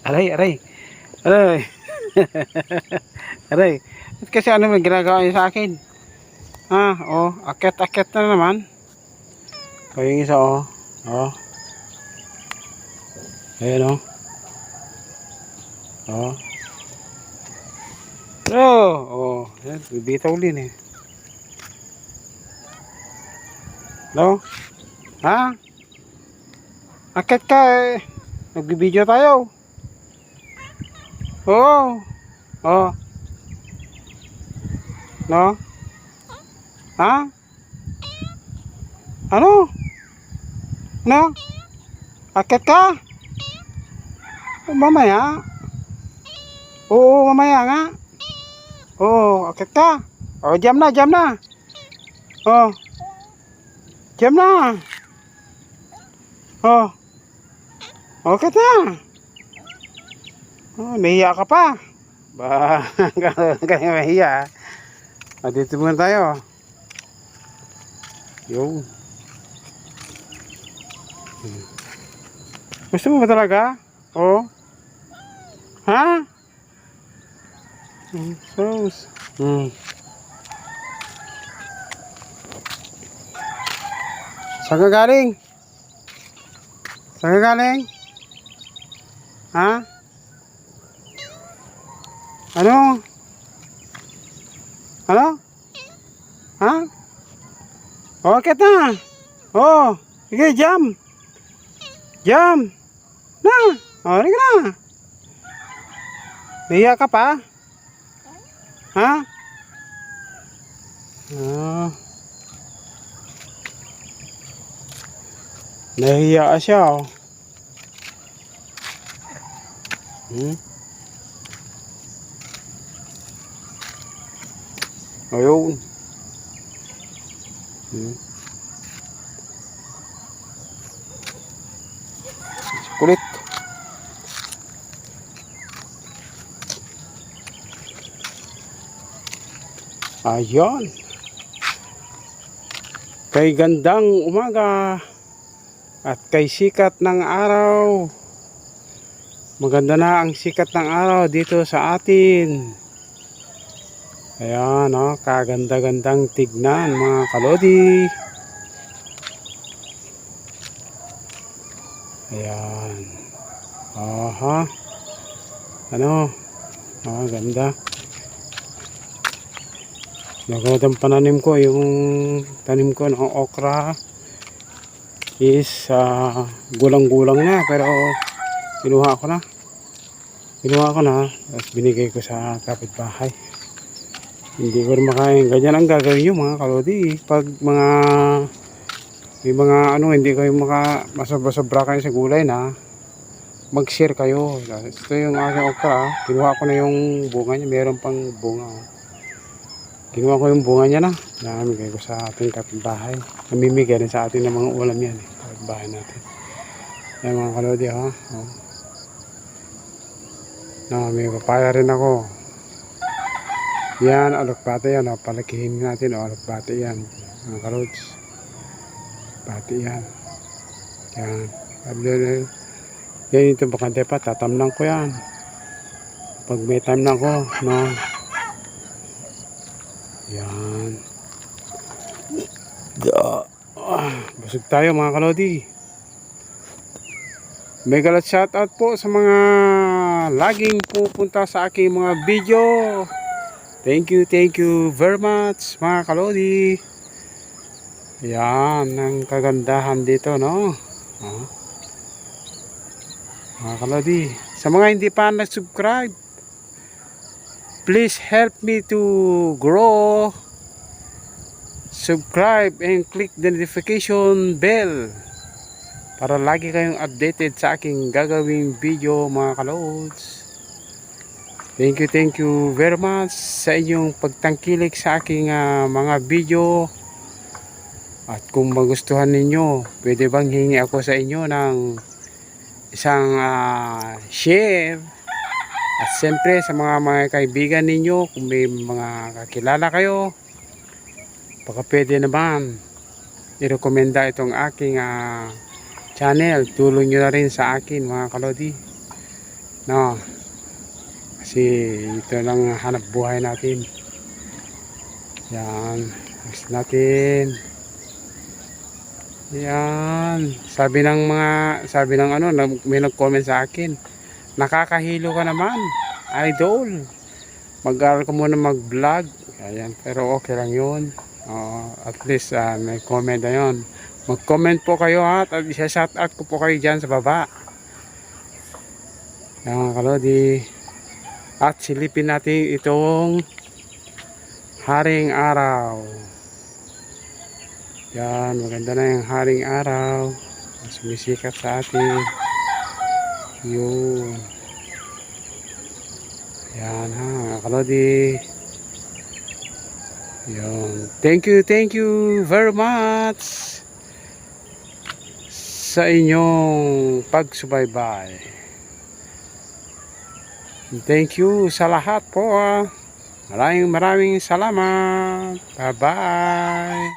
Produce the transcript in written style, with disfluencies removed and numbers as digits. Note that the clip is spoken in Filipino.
Aray, aray. Aray. Aray. Ba't kasi ano may ginagawa niyo sa akin? Ha? Oh, akyat-akyat na naman. O yung isa oh. Oh. Ayan oh. Oh. Oh. Oh. Ayan, bibitaw din eh. No? Ha? Akyat ka eh. Nagbibideo tayo. Oo. Oh. No? Ha? Ano? No? Akyat ka? Mamaya. Oo, mamaya nga. Oo, akyat ka. Oh, jam na, jam na. Oh. Jam na. Oh. Okay na. Oh, nahiya ka pa. Ba, kaya mahiya. Dito muna tayo. Yung. Gusto mo ba talaga? Oh. Ha? Sauce. Saan ka galing? Saan ka galing? Ha? Ano? Ano? Ha? Okay na. Oh, sige, jam. Jam. Na. Oh, sige na. Nahiya ka pa? Ha? Oh. Nahiya siya, oh. Ayun. Kulit. Ayan. Kay gandang umaga at kay sikat ng araw. Maganda na ang sikat ng araw dito sa atin. Ayan, oh, kaganda-gandang tignan mga kalodi. Ayan. Aha. Ano? Ah, ganda. Magandang pananim ko, yung tanim ko ng okra is gulang-gulang na, pero kinuha ko na. Tapos binigay ko sa kapitbahay. Hindi ko rin makain. Ganyan ang gagawin nyo mga kalodi. Pag may mga ano, hindi kayo masobra kayo sa gulay na, mag-share kayo. Ito yung aking okra. Kinuha ko na yung bunga niya. Meron pang bunga. Kinuha ko yung bunga niya na. Namigay ko sa ating kapitbahay. Namimigay rin sa atin ng mga ulam yan. Kapitbahay natin. Yan mga kalodi ha. Oh. May papaya rin ako. Yan, alokbate yan. O, palakihin natin. O, alokbate yan. Mga karods. Bate yan. Yan. Yan ito bakante pa. Tatamnan ko yan. Pag may time na ako. No. Yan. Busog tayo mga kalodi. Mega shoutout po sa mga laging pupunta sa aking mga video. Thank you very much mga kalodi. Yan ang kagandahan dito, no? Mga kalodi, sa mga hindi pa nag-subscribe, please help me to grow. Subscribe and click the notification bell para lagi kayong updated sa aking gagawing video mga kalods. Thank you very much sa inyong pagtangkilik sa aking mga video. At kung magustuhan ninyo, pwede bang hingi ako sa inyo ng isang share. At siyempre sa mga kaibigan ninyo, kung may mga kakilala kayo, baka pwede naman i-recommenda itong aking channel. Tulong nyo na rin sa akin mga kalodi. No, kasi ito lang hanap buhay natin. Yan, next natin. Yan, sabi ng ano, may nag-comment sa akin, nakakahilo ka naman, idol. Mag-aral ko muna mag-vlog. Ayan, pero okay lang yun. At least may comment na yun. Mag-comment po kayo at isa-shout out ko po kayo dyan sa baba. Yan mga kalodi. At silipin natin itong haring araw. Yan, maganda na yung haring araw. Sumisikat sa atin. Yun. Yan ha, mga kalodi. Yun. Thank you very much sa inyong pagsubaybay. Thank you sa lahat po. Maraming salamat. Bye-bye.